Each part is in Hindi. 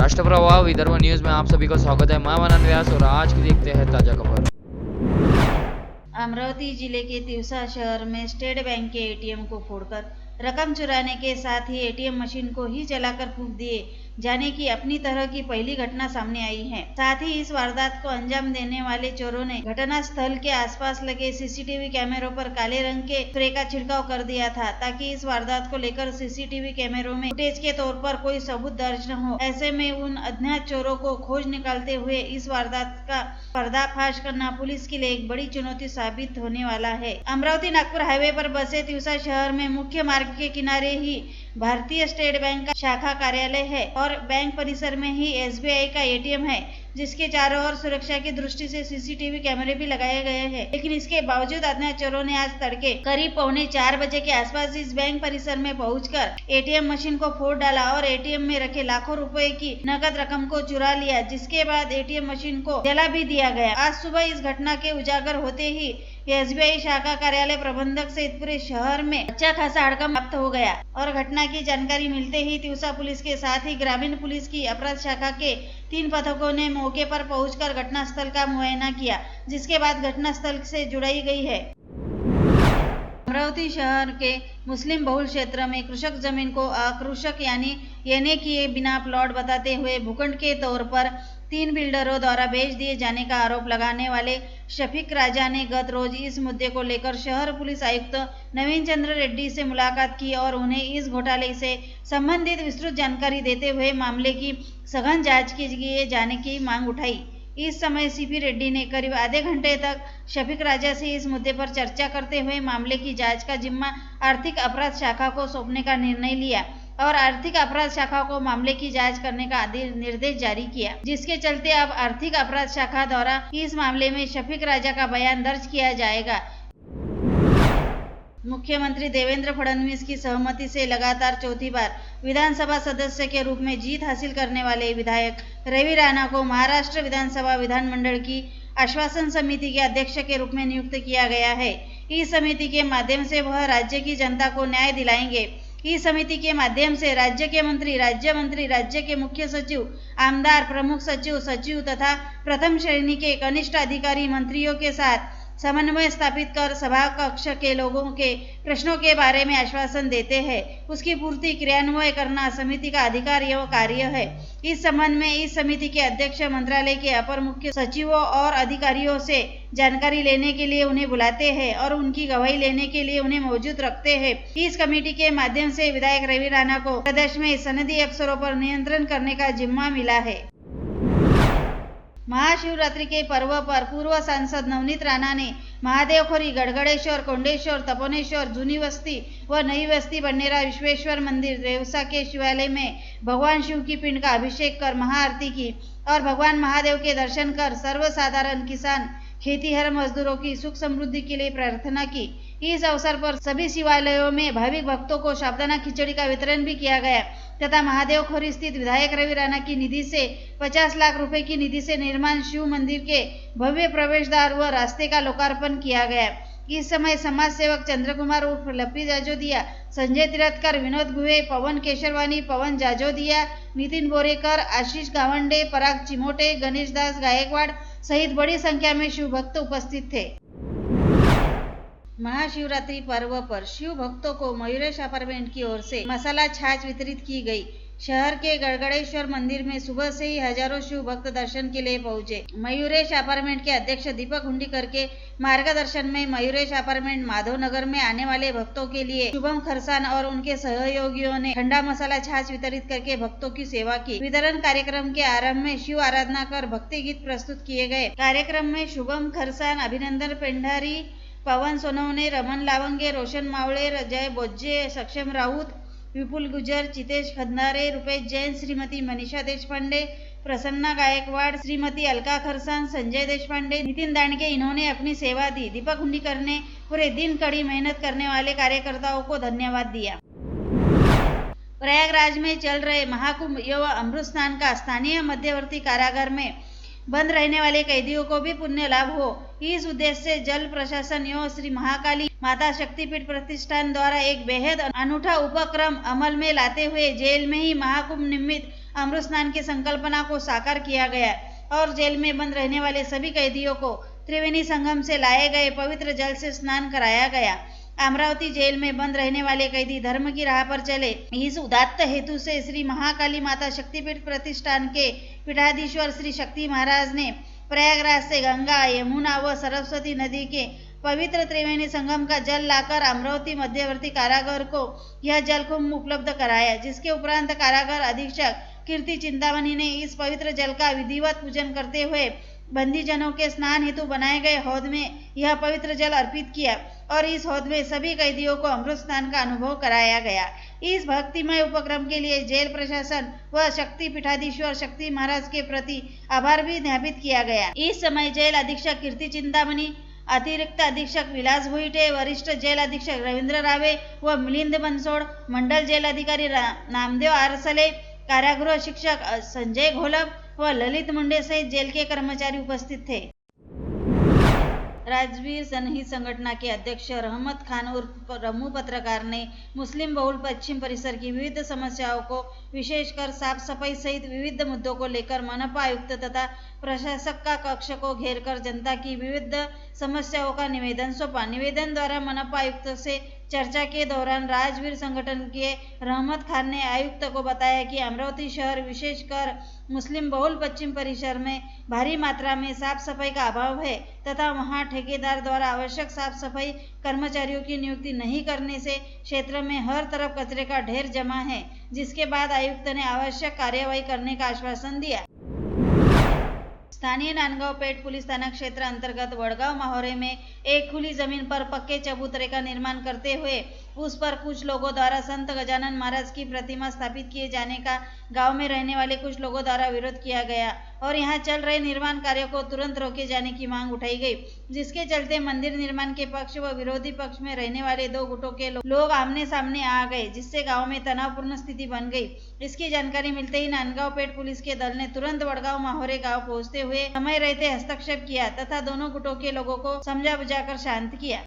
राष्ट्रप्रवाह विदर्भ न्यूज में आप सभी का स्वागत है। मैं मनन व्यास और आज की देखते हैं ताजा खबर। अमरावती जिले के तिवसा शहर में स्टेट बैंक के एटीएम को फोड़कर रकम चुराने के साथ ही एटीएम मशीन को ही जलाकर फूंक दिए जाने की अपनी तरह की पहली घटना सामने आई है। साथ ही इस वारदात को अंजाम देने वाले चोरों ने घटना स्थल के आसपास लगे सीसीटीवी कैमरों पर काले रंग के स्प्रे का छिड़काव कर दिया था ताकि इस वारदात को लेकर सीसीटीवी कैमरों में फुटेज के तौर पर कोई सबूत दर्ज न हो। ऐसे में उन अज्ञात चोरों को खोज निकालते हुए इस वारदात का पर्दाफाश करना पुलिस के लिए एक बड़ी चुनौती साबित होने वाला है। अमरावती नागपुर हाईवे पर बसे तिवसा शहर में मुख्य मार्ग के किनारे ही भारतीय स्टेट बैंक का शाखा कार्यालय है और बैंक परिसर में ही एसबीआई का एटीएम है, जिसके चारों ओर सुरक्षा की दृष्टि से सीसीटीवी कैमरे भी लगाए गए हैं। लेकिन इसके बावजूद अज्ञात चोरों ने आज तड़के करीब 3:45 बजे के आसपास इस बैंक परिसर में पहुंचकर एटीएम मशीन को फोड़ डाला और एटीएम में रखे लाखों रुपए की नकद रकम को चुरा लिया, जिसके बाद एटीएम मशीन को जला भी दिया गया। आज सुबह इस घटना के उजागर होते ही एसबीआई शाखा कार्यालय प्रबंधक सहित पूरे शहर में अच्छा खासा हड़कंप प्राप्त हो गया और घटना की जानकारी मिलते ही तिवसा पुलिस के साथ ही ग्रामीण पुलिस की अपराध शाखा के 3 पथकों ने मौके पर पहुंचकर घटनास्थल का मुआयना किया, जिसके बाद घटनास्थल से जुड़ाई गई है। अमरावती शहर के मुस्लिम बहुल क्षेत्र में कृषक जमीन को अकृषक यानी लेने किए बिना प्लॉट बताते हुए भूखंड के तौर पर 3 बिल्डरों द्वारा बेच दिए जाने का आरोप लगाने वाले शफीक राजा ने गत रोज इस मुद्दे को लेकर शहर पुलिस आयुक्त नवीन चंद्र रेड्डी से मुलाकात की और उन्हें इस घोटाले से संबंधित विस्तृत जानकारी देते हुए मामले की सघन जांच किए जाने की मांग उठाई। इस समय सीपी रेड्डी ने करीब आधे घंटे तक शफीक राजा से इस मुद्दे पर चर्चा करते हुए मामले की जांच का जिम्मा आर्थिक अपराध शाखा को सौंपने का निर्णय लिया और आर्थिक अपराध शाखा को मामले की जांच करने का निर्देश जारी किया, जिसके चलते अब आर्थिक अपराध शाखा द्वारा इस मामले में शफीक राजा का बयान दर्ज किया जाएगा। मुख्यमंत्री देवेंद्र फडणवीस की सहमति से लगातार चौथी बार विधानसभा सदस्य के रूप में जीत हासिल करने वाले विधायक रवि राणा को महाराष्ट्र विधानसभा विधानमंडल की आश्वासन समिति के अध्यक्ष के रूप में नियुक्त किया गया है। इस समिति के माध्यम से वह राज्य की जनता को न्याय दिलाएंगे। इस समिति के माध्यम से राज्य के मंत्री, राज्य के मुख्य सचिव, आमदार, प्रमुख सचिव, सचिव तथा प्रथम श्रेणी के कनिष्ठ अधिकारी मंत्रियों के साथ समन्वय स्थापित कर सभा कक्ष के लोगों के प्रश्नों के बारे में आश्वासन देते हैं। उसकी पूर्ति क्रियान्वयन करना समिति का अधिकार एवं कार्य है। इस संबंध में इस समिति के अध्यक्ष मंत्रालय के अपर मुख्य सचिवों और अधिकारियों से जानकारी लेने के लिए उन्हें बुलाते हैं और उनकी गवाही लेने के लिए उन्हें मौजूद रखते हैं। इस कमेटी के माध्यम से विधायक रवि राणा को प्रदेश में सनदी अफसरों पर नियंत्रण करने का जिम्मा मिला है। महाशिवरात्रि के पर्व पर पूर्व सांसद नवनीत राणा ने महादेवखोरी, गड़गड़ेश्वर, कोंडेश्वर, तपोनेश्वर, जूनी बस्ती व नई बस्ती बन्नेरा विश्वेश्वर मंदिर रेवसा के शिवालय में भगवान शिव की पिंड का अभिषेक कर महाआरती की और भगवान महादेव के दर्शन कर सर्वसाधारण किसान, खेतीहर मजदूरों की सुख समृद्धि के लिए प्रार्थना की। इस अवसर पर सभी शिवालयों में भाविक भक्तों को साबुदाना खिचड़ी का वितरण भी किया गया तथा महादेवखोरी स्थित विधायक रवि राणा की निधि से 50 लाख रुपए की निधि से निर्माण शिव मंदिर के भव्य प्रवेशद्वार व रास्ते का लोकार्पण किया गया। इस समय समाज सेवक चंद्रकुमार उर्फ लप्पी जाजोदिया, संजय तिरथकर, विनोद गुहे, पवन केशरवानी, पवन जाजोदिया, नितिन बोरेकर, आशीष गावंडे, पराग चिमोटे, गणेश दास गायकवाड़ सहित बड़ी संख्या में शिव भक्त उपस्थित थे। महाशिवरात्रि पर्व पर शिव भक्तों को मयूरेश अपार्टमेंट की ओर से मसाला छाछ वितरित की गई। शहर के गड़गड़ेश्वर मंदिर में सुबह से ही हजारों शिव भक्त दर्शन के लिए पहुंचे। मयूरेश अपार्टमेंट के अध्यक्ष दीपक हुंडीकर के मार्गदर्शन में मयूरेश अपार्टमेंट माधव नगर में आने वाले भक्तों के लिए शुभम खरसान और उनके सहयोगियों ने ठंडा मसाला छाछ वितरित करके भक्तों की सेवा की। वितरण कार्यक्रम के आरंभ में शिव आराधना कर भक्ति गीत प्रस्तुत किए गए। कार्यक्रम में शुभम खरसान, अभिनंदन पेंढारी, पवन सोनवणे, रमन लावंगे, रोशन मावळे, जय बोज्जे, सक्षम राउत, विपुल गुजर, चितेश खंदारे, रुपेश जैन, श्रीमती मनीषा देशपांडे, प्रसन्ना गायकवाड़, श्रीमती अलका खरसान, संजय देशपांडे, नितिन दांडके इन्होंने अपनी सेवा दी। दीपक हुंडीकर ने पूरे दिन कड़ी मेहनत करने वाले कार्यकर्ताओं को धन्यवाद दिया। प्रयागराज में चल रहे महाकुंभ एवं अमृत स्नान का स्थानीय मध्यवर्ती कारागार में बंद रहने वाले कैदियों को भी पुण्य लाभ हो, इस उद्देश्य से जल प्रशासन एवं श्री महाकाली माता शक्तिपीठ प्रतिष्ठान द्वारा एक बेहद अनूठा उपक्रम अमल में लाते हुए जेल में ही महाकुंभ निमित्त अमृत स्नान की संकल्पना को साकार किया गया और जेल में बंद रहने वाले सभी कैदियों को त्रिवेणी संगम से लाए गए पवित्र जल से स्नान कराया गया। अमरावती जेल में बंद रहने वाले कैदी धर्म की राह पर चले। इस उदात्त हेतु से श्री महाकाली माता शक्तिपीठ प्रतिष्ठान के पीठाधीश्वर श्री शक्ति महाराज ने प्रयागराज से गंगा, यमुना व सरस्वती नदी के पवित्र त्रिवेणी संगम का जल लाकर अमरावती मध्यवर्ती कारागार को यह जल कुंभ उपलब्ध कराया, जिसके उपरांत कारागार अधीक्षक कीर्ति चिंतामणि ने इस पवित्र जल का विधिवत पूजन करते हुए बंदीजनों के स्नान हेतु बनाए गए हौद में यह पवित्र जल अर्पित किया और इस हौद में सभी कैदियों को अमृत स्नान का अनुभव कराया गया। इस भक्तिमय उपक्रम के लिए जेल प्रशासन व शक्ति पीठाधीश्वर शक्ति महाराज के प्रति आभार भी ज्ञापित किया गया। इस समय जेल अधीक्षक कीर्ति चिंतामणि, अतिरिक्त अधीक्षक विलास भुईटे, वरिष्ठ जेल अधीक्षक रविंद्र रावे व मिलिंद बंसोड़, मंडल जेल अधिकारी नामदेव आरसले, कारागृह शिक्षक संजय घोलप व ललित मुंडे सहित जेल के कर्मचारी उपस्थित थे। राजवीर जनहित संगठन के अध्यक्ष रहमत खान उर्फ रमू पत्रकार ने मुस्लिम बहुल पश्चिम परिसर की विविध समस्याओं को विशेषकर साफ सफाई सहित विविध मुद्दों को लेकर मनपा आयुक्त तथा प्रशासक का कक्ष को घेरकर जनता की विविध समस्याओं का निवेदन सौंपा। निवेदन द्वारा मनपा आयुक्त से चर्चा के दौरान राजवीर संगठन के रहमत खान ने आयुक्त को बताया कि अमरावती शहर विशेषकर मुस्लिम बहुल पश्चिम परिसर में भारी मात्रा में साफ सफाई का अभाव है तथा वहां ठेकेदार द्वारा आवश्यक साफ सफाई कर्मचारियों की नियुक्ति नहीं करने से क्षेत्र में हर तरफ कचरे का ढेर जमा है, जिसके बाद आयुक्त ने आवश्यक कार्यवाही करने का आश्वासन दिया। स्थानीय नांदगांव पेठ पुलिस थाना क्षेत्र अंतर्गत वडगांव माहौरे में एक खुली जमीन पर पक्के चबूतरे का निर्माण करते हुए उस पर कुछ लोगों द्वारा संत गजानन महाराज की प्रतिमा स्थापित किए जाने का गांव में रहने वाले कुछ लोगों द्वारा विरोध किया गया और यहां चल रहे निर्माण कार्य को तुरंत रोके जाने की मांग उठाई गई, जिसके चलते मंदिर निर्माण के पक्ष व विरोधी पक्ष में रहने वाले दो गुटों के लोग आमने सामने आ गए, जिससे गांव में तनावपूर्ण स्थिति बन गई। इसकी जानकारी मिलते ही नांदगांव पेठ पुलिस के दल ने तुरंत वडगांव माहौरे गांव पहुंचते हुए समय रहते हस्तक्षेप किया तथा दोनों गुटों के लोगों को समझा बुझाकर शांत किया।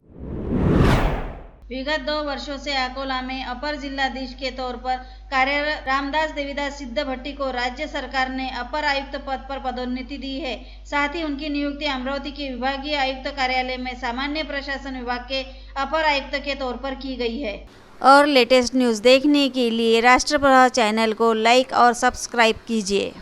विगत 2 वर्षों से अकोला में अपर जिलाधीश के तौर पर कार्यरत रामदास देवीदास सिद्ध भट्टी को राज्य सरकार ने अपर आयुक्त पद पर पदोन्नति दी है। साथ ही उनकी नियुक्ति अमरावती के विभागीय आयुक्त कार्यालय में सामान्य प्रशासन विभाग के अपर आयुक्त के तौर पर की गई है। और लेटेस्ट न्यूज़ देखने के लिए राष्ट्रप्रभा चैनल को लाइक और सब्सक्राइब कीजिए।